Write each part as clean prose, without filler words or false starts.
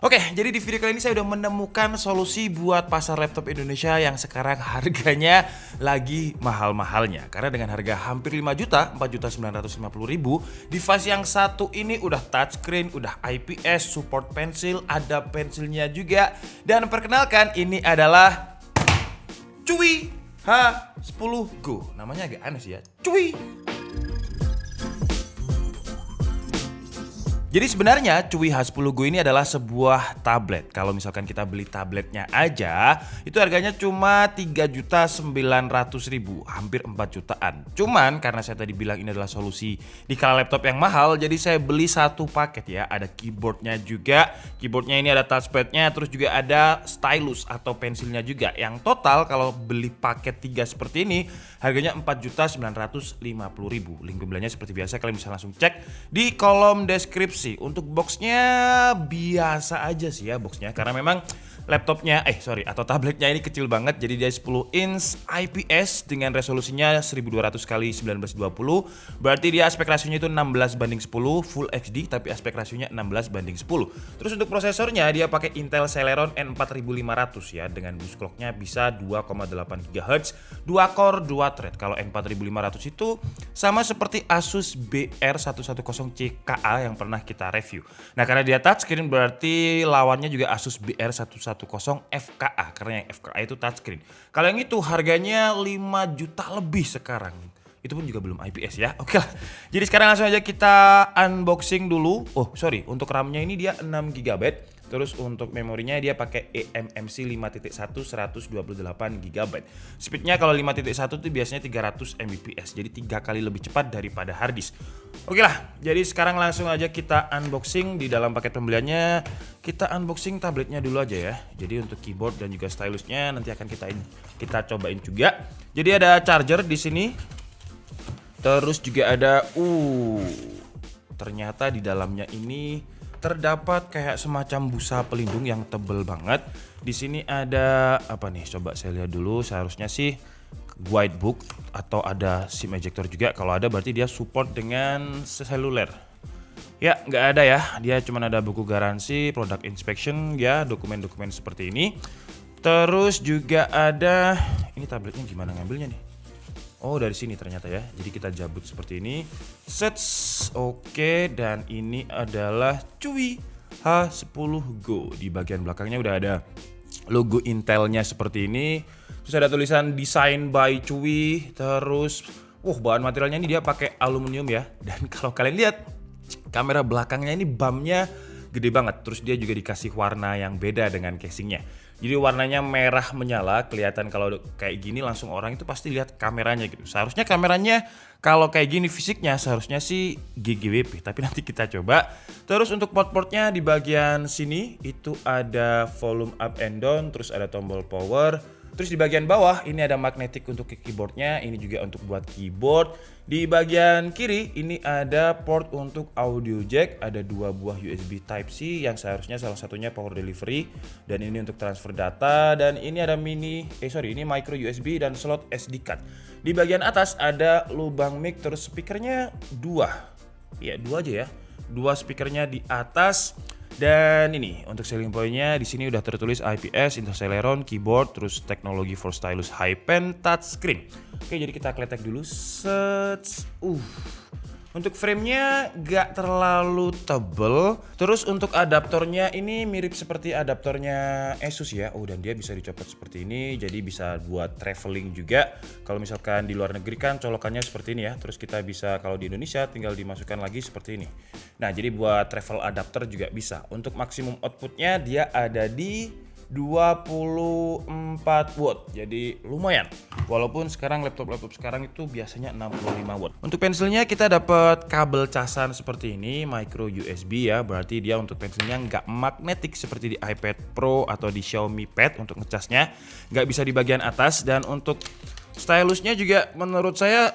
Oke, jadi di video kali ini saya udah menemukan solusi buat pasar laptop Indonesia yang sekarang harganya lagi mahal-mahalnya. Karena dengan harga hampir 5 juta, 4.950.000, device yang satu ini udah touchscreen, udah IPS, support pensil, ada pensilnya juga. Dan perkenalkan, ini adalah Cuy H10 Go. Namanya agak aneh sih ya, Cuy. Jadi sebenarnya Cuy H10 Go ini adalah sebuah tablet. Kalau misalkan kita beli tabletnya aja, itu harganya cuma 3.900.000, hampir 4 jutaan. Cuman karena saya tadi bilang ini adalah solusi di kala laptop yang mahal, jadi saya beli satu paket ya. Ada keyboardnya juga, keyboardnya ini ada touchpadnya, terus juga ada stylus atau pensilnya juga. Yang total kalau beli paket 3 seperti ini, harganya 4.950.000. Link pembeliannya seperti biasa kalian bisa langsung cek di kolom deskripsi. Untuk boxnya biasa aja sih ya boxnya, karena memang laptopnya atau tabletnya ini kecil banget. Jadi dia 10 inch IPS dengan resolusinya 1200 x 1920. Berarti dia aspek rasionya itu 16:10 Full HD, tapi aspek rasionya 16:10. Terus untuk prosesornya dia pakai Intel Celeron N4500 ya, dengan boost clocknya bisa 2,8 GHz, 2 core 2 thread. Kalau N4500 itu sama seperti Asus BR110CKA yang pernah kita review. Nah, karena dia touchscreen berarti lawannya juga Asus BR110FKA, karena yang FKA itu touchscreen. Kalau yang itu harganya 5 juta lebih sekarang. Itu pun juga belum IPS ya. Oke lah. Jadi sekarang langsung aja kita unboxing dulu. Untuk RAM-nya ini dia 6 GB. Terus untuk memorinya dia pakai eMMC 5.1 128 GB. Speednya kalau 5.1 itu biasanya 300 Mbps. Jadi 3 kali lebih cepat daripada harddisk. Oke lah, jadi sekarang langsung aja kita unboxing. Di dalam paket pembeliannya kita unboxing tabletnya dulu aja ya. Jadi untuk keyboard dan juga stylusnya nanti akan kita cobain juga. Jadi ada charger di sini. Terus juga ada ternyata di dalamnya ini terdapat kayak semacam busa pelindung yang tebel banget. Di sini ada apa nih? Coba saya lihat dulu. Seharusnya sih guidebook atau ada SIM ejector juga. Kalau ada berarti dia support dengan seluler. Ya, nggak ada ya. Dia cuma ada buku garansi, product inspection ya, dokumen-dokumen seperti ini. Terus juga ada, ini tabletnya gimana ngambilnya nih? Oh, dari sini ternyata ya. Jadi kita jabut seperti ini. Sets. Oke, dan ini adalah Cuy H10 Go. Di bagian belakangnya udah ada logo Intelnya seperti ini. Terus ada tulisan Design by Cuy. Terus bahan materialnya ini dia pakai aluminium ya. Dan kalau kalian lihat kamera belakangnya ini bumnya gede banget. Terus dia juga dikasih warna yang beda dengan casingnya. Jadi warnanya merah menyala, kelihatan kalau kayak gini langsung orang itu pasti lihat kameranya gitu. Seharusnya kameranya kalau kayak gini fisiknya seharusnya sih GGWP, tapi nanti kita coba. Terus untuk port-portnya di bagian sini itu ada volume up and down, terus ada tombol power. Terus di bagian bawah ini ada magnetik untuk keyboardnya, ini juga untuk buat keyboard. Di bagian kiri ini ada port untuk audio jack, ada 2 buah USB Type-C yang seharusnya salah satunya power delivery dan ini untuk transfer data, dan ini ada ini micro USB dan slot SD card. Di bagian atas ada lubang mic, terus speakernya 2. Ya, 2 aja ya. 2 speakernya di atas. Dan ini untuk selling point-nya di sini udah tertulis IPS, Intel Celeron, keyboard, terus teknologi for stylus high pen touchscreen. Oke, jadi kita kletek dulu. Untuk frame-nya gak terlalu tebel. Terus untuk adaptornya ini mirip seperti adaptornya Asus ya. Dan dia bisa dicopot seperti ini, jadi bisa buat traveling juga. Kalau misalkan di luar negeri kan colokannya seperti ini ya. Terus kita bisa, kalau di Indonesia tinggal dimasukkan lagi seperti ini. Nah, jadi buat travel adapter juga bisa. Untuk maksimum outputnya dia ada di 24 watt. Jadi lumayan. Walaupun sekarang laptop sekarang itu biasanya 65 watt. Untuk pensilnya kita dapat kabel casan seperti ini, micro USB ya. Berarti dia untuk pensilnya nggak magnetik seperti di iPad Pro atau di Xiaomi Pad untuk ngecasnya. Nggak bisa di bagian atas. Dan untuk stylusnya juga menurut saya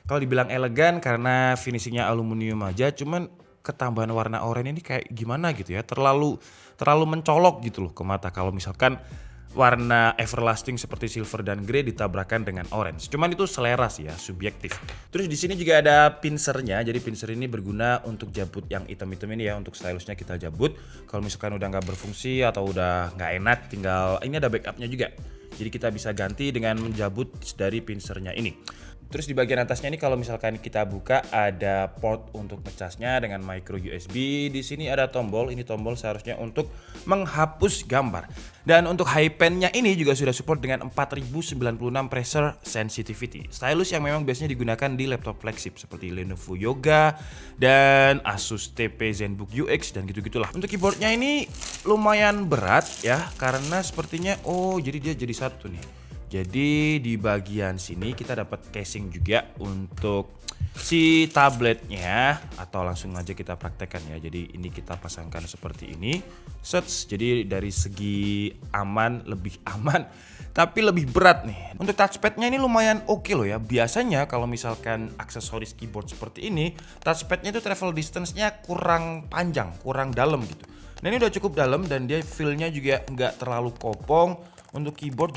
kalau dibilang elegan karena finishingnya aluminium aja, cuman ketambahan warna oranye ini kayak gimana gitu ya, terlalu mencolok gitu loh ke mata. Kalau misalkan warna everlasting seperti silver dan grey ditabrakan dengan orange. Cuman itu selera sih ya, subjektif. Terus di sini juga ada pinsernya. Jadi pinser ini berguna untuk jabut yang hitam-hitam ini ya, untuk stylusnya kita jabut. Kalau misalkan udah nggak berfungsi atau udah nggak enak, tinggal ini ada backupnya juga. Jadi kita bisa ganti dengan menjabut dari pinsernya ini. Terus di bagian atasnya ini kalau misalkan kita buka ada port untuk ngecasnya dengan micro USB. Di sini ada tombol, ini tombol seharusnya untuk menghapus gambar. Dan untuk high pen-nya ini juga sudah support dengan 4096 pressure sensitivity. Stylus yang memang biasanya digunakan di laptop flagship seperti Lenovo Yoga dan Asus TP ZenBook UX dan gitu-gitulah. Untuk keyboardnya ini lumayan berat ya, karena sepertinya jadi dia jadi satu nih. Jadi di bagian sini kita dapat casing juga untuk si tabletnya, atau langsung aja kita praktekkan ya. Jadi ini kita pasangkan seperti ini. Jadi dari segi aman, lebih aman, tapi lebih berat nih. Untuk touchpadnya ini lumayan oke loh ya. Biasanya kalau misalkan aksesoris keyboard seperti ini, touchpadnya itu travel distance-nya kurang panjang, kurang dalam gitu. Nah ini udah cukup dalam dan dia feel-nya juga nggak terlalu kopong. Untuk keyboard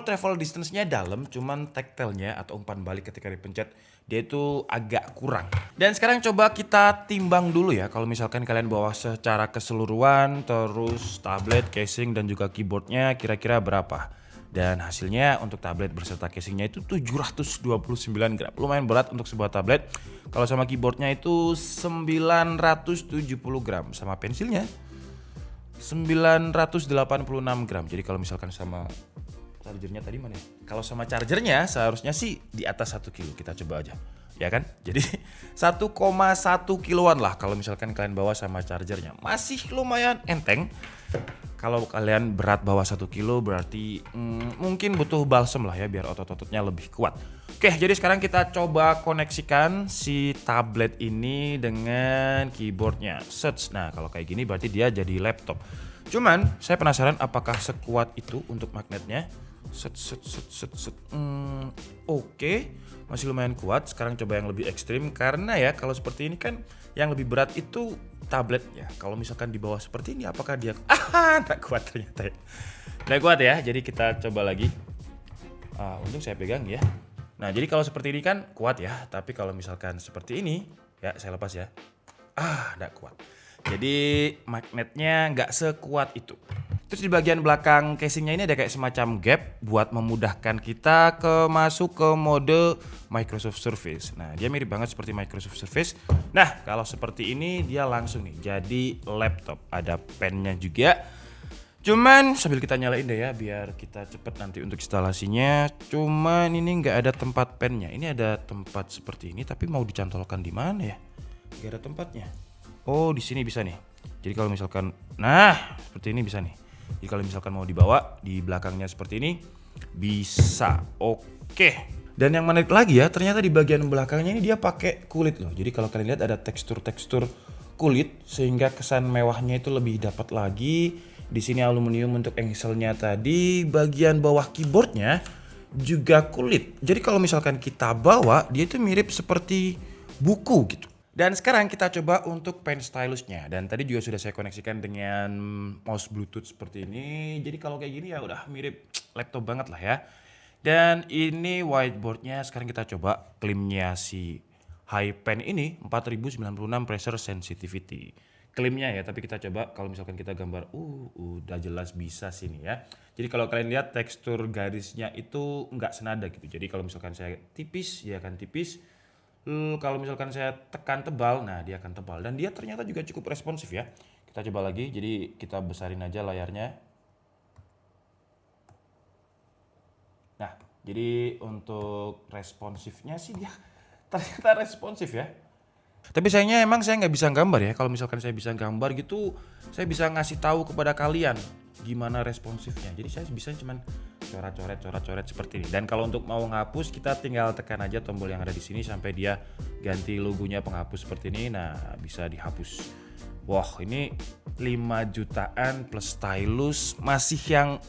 travel distance-nya dalam, cuman tactile-nya atau umpan balik ketika dipencet dia itu agak kurang. Dan sekarang coba kita timbang dulu ya, kalau misalkan kalian bawa secara keseluruhan, terus tablet, casing dan juga keyboardnya kira-kira berapa. Dan hasilnya untuk tablet berserta casingnya itu 729 gram. Lumayan berat untuk sebuah tablet. Kalau sama keyboardnya itu 970 gram. Sama pensilnya 986 gram. Jadi kalau misalkan sama chargernya tadi mana ya? Kalau sama chargernya seharusnya sih di atas 1 kilo. Kita coba aja. Ya kan? Jadi 1,1 kiloan lah kalau misalkan kalian bawa sama chargernya. Masih lumayan enteng. Kalau kalian berat bawa 1 kilo berarti mungkin butuh balsem lah ya biar otot-ototnya lebih kuat. Oke, jadi sekarang kita coba koneksikan si tablet ini dengan keyboardnya. Nah, kalau kayak gini berarti dia jadi laptop. Cuman saya penasaran apakah sekuat itu untuk magnetnya. Oke, masih lumayan kuat. Sekarang coba yang lebih ekstrim, karena ya kalau seperti ini kan yang lebih berat itu tablet ya. Kalau misalkan di bawah seperti ini apakah dia nggak kuat ternyata ya. Nggak kuat ya, jadi kita coba lagi. Untung saya pegang ya. Nah jadi kalau seperti ini kan kuat ya, tapi kalau misalkan seperti ini ya saya lepas ya. Nggak kuat. Jadi magnetnya nggak sekuat itu. Terus di bagian belakang casingnya ini ada kayak semacam gap buat memudahkan kita masuk ke mode Microsoft Surface. Nah dia mirip banget seperti Microsoft Surface. Nah kalau seperti ini dia langsung nih jadi laptop. Ada pennya juga. Cuman sambil kita nyalain deh ya biar kita cepet nanti untuk instalasinya. Cuman ini nggak ada tempat pennya. Ini ada tempat seperti ini tapi mau dicantolkan di mana ya? Nggak ada tempatnya. Oh di sini bisa nih. Jadi kalau misalkan, seperti ini bisa nih. Jadi kalau misalkan mau dibawa di belakangnya seperti ini bisa. Oke. Dan yang menarik lagi ya, ternyata di bagian belakangnya ini dia pakai kulit loh. Jadi kalau kalian lihat ada tekstur-tekstur kulit sehingga kesan mewahnya itu lebih dapat lagi. Di sini aluminium untuk engselnya tadi. Bagian bawah keyboardnya juga kulit. Jadi kalau misalkan kita bawa, dia itu mirip seperti buku gitu. Dan sekarang kita coba untuk pen stylusnya. Dan tadi juga sudah saya koneksikan dengan mouse bluetooth seperti ini. Jadi kalau kayak gini ya udah mirip laptop banget lah ya. Dan ini whiteboardnya. Sekarang kita coba klaimnya si high pen ini 4096 pressure sensitivity. Klaimnya ya, tapi kita coba kalau misalkan kita gambar, udah jelas bisa sini ya. Jadi kalau kalian lihat tekstur garisnya itu nggak senada gitu. Jadi kalau misalkan saya tipis, dia akan tipis. Kalau misalkan saya tekan tebal, nah dia akan tebal. Dan dia ternyata juga cukup responsif ya. Kita coba lagi, jadi kita besarin aja layarnya. Nah, jadi untuk responsifnya sih dia ternyata responsif ya. Tapi sayangnya emang saya nggak bisa gambar ya. Kalau misalkan saya bisa gambar gitu, saya bisa ngasih tahu kepada kalian gimana responsifnya. Jadi saya bisa cuman coret-coret seperti ini. Dan kalau untuk mau ngapus kita tinggal tekan aja tombol yang ada di sini sampai dia ganti logonya penghapus seperti ini. Nah, bisa dihapus. Wah, ini 5 jutaan plus stylus, masih yang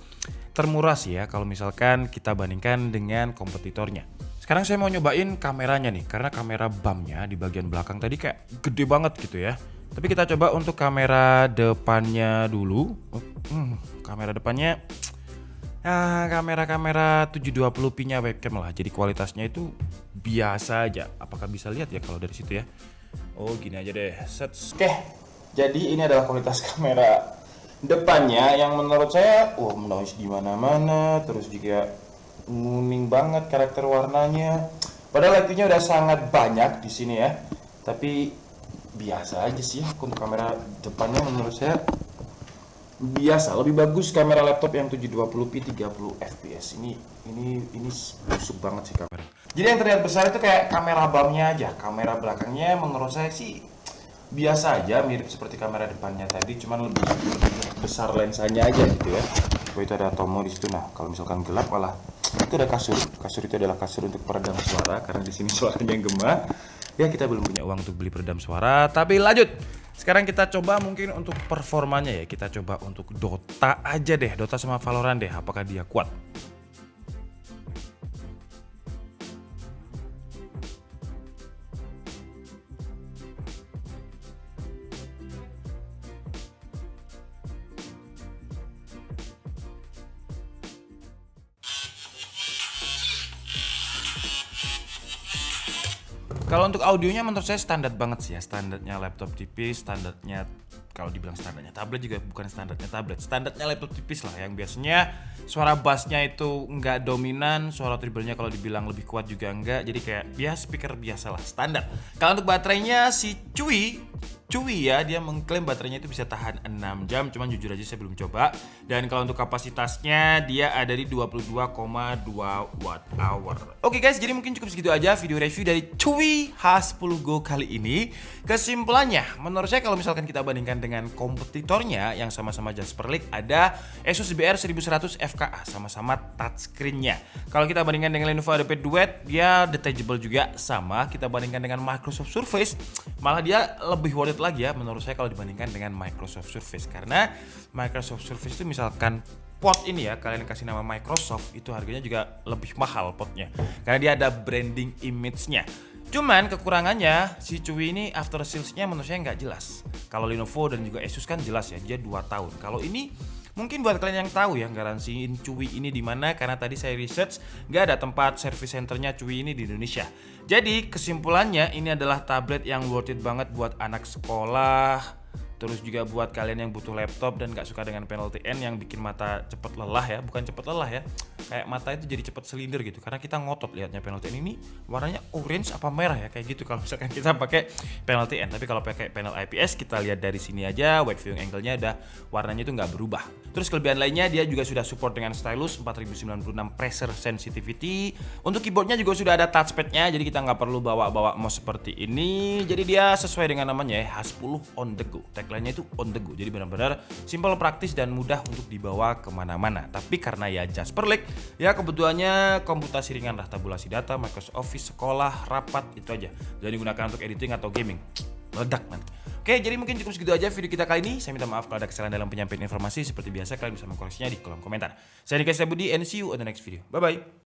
termurah sih ya kalau misalkan kita bandingkan dengan kompetitornya. Sekarang saya mau nyobain kameranya nih, karena kamera BAM-nya di bagian belakang tadi kayak gede banget gitu ya. Tapi kita coba untuk kamera depannya dulu. kamera depannya kamera 720p nya webcam lah. Jadi kualitasnya itu biasa aja. Apakah bisa lihat ya kalau dari situ ya? Oh gini aja deh. Oke, jadi ini adalah kualitas kamera depannya yang menurut saya noise di mana-mana, terus juga kuning banget karakter warnanya. Padahal lightingnya udah sangat banyak di sini ya. Tapi biasa aja sih ya untuk kamera depannya menurut saya. Biasa, lebih bagus kamera laptop yang 720p 30 fps. Ini busuk banget sih kamera. Jadi yang terlihat besar itu kayak kamera bumnya aja. Kamera belakangnya menurut saya sih biasa aja, mirip seperti kamera depannya tadi, cuman lebih besar lensanya aja gitu ya. Oh, itu ada tomo di situ. Nah, kalau misalkan gelap malah itu ada kasur. Kasur itu adalah kasur untuk peredam suara karena di sini suaranya gema. Ya kita belum punya uang untuk beli peredam suara, tapi lanjut. Sekarang kita coba mungkin untuk performanya ya. Kita coba untuk Dota aja deh, Dota sama Valorant deh, apakah dia kuat. Kalau untuk audionya menurut saya standar banget sih ya. Standarnya laptop tipis, standarnya kalau dibilang standarnya tablet juga bukan standarnya tablet. Standarnya laptop tipis lah yang biasanya suara bassnya itu nggak dominan, suara treble-nya kalau dibilang lebih kuat juga enggak. Jadi kayak speaker biasa lah, standar. Kalau untuk baterainya si Cuy ya, dia mengklaim baterainya itu bisa tahan 6 jam, cuman jujur aja saya belum coba. Dan kalau untuk kapasitasnya dia ada di 22,2 watt hour. Oke guys, jadi mungkin cukup segitu aja video review dari Cuy H10 Go kali ini. Kesimpulannya, menurut saya kalau misalkan kita bandingkan dengan kompetitornya yang sama-sama Jasper League, ada Asus BR 1100 FKA, sama-sama touchscreen-nya. Kalau kita bandingkan dengan Lenovo HDP Duet, dia detachable juga sama. Kita bandingkan dengan Microsoft Surface, malah dia lebih worth it lagi ya menurut saya kalau dibandingkan dengan Microsoft Surface. Karena Microsoft Surface itu misalkan pot ini ya, kalian kasih nama Microsoft, itu harganya juga lebih mahal potnya karena dia ada branding image-nya. Cuman kekurangannya si Cuy ini after sales-nya menurut saya nggak jelas. Kalau Lenovo dan juga Asus kan jelas ya, dia 2 tahun. Kalau ini mungkin buat kalian yang tahu ya garansiin Cuy ini di mana, karena tadi saya research nggak ada tempat service centernya Cuy ini di Indonesia. Jadi kesimpulannya ini adalah tablet yang worth it banget buat anak sekolah. Terus juga buat kalian yang butuh laptop dan gak suka dengan panel TN yang bikin mata cepet lelah ya. Bukan cepet lelah ya, kayak mata itu jadi cepet selinder gitu. Karena kita ngotot lihatnya panel TN ini warnanya orange apa merah ya, kayak gitu kalau misalkan kita pakai panel TN. Tapi kalau pakai panel IPS kita lihat dari sini aja, wide viewing angle-nya udah warnanya itu nggak berubah. Terus kelebihan lainnya dia juga sudah support dengan stylus 4096 pressure sensitivity. Untuk keyboardnya juga sudah ada touchpad-nya, jadi kita nggak perlu bawa mouse seperti ini. Jadi dia sesuai dengan namanya ya, H10 on the go. Tagline-nya itu on the go, jadi benar-benar simple, praktis, dan mudah untuk dibawa kemana-mana. Tapi karena ya Jasper League, ya kebutuhannya komputasi ringan lah, tabulasi data, Microsoft Office, sekolah, rapat, itu aja. Jadi digunakan untuk editing atau gaming, meledak nanti. Oke, jadi mungkin cukup segitu aja video kita kali ini. Saya minta maaf kalau ada kesalahan dalam penyampaian informasi. Seperti biasa, kalian bisa mengkoreksinya di kolom komentar. Saya Dika Budi, and see you on the next video. Bye-bye.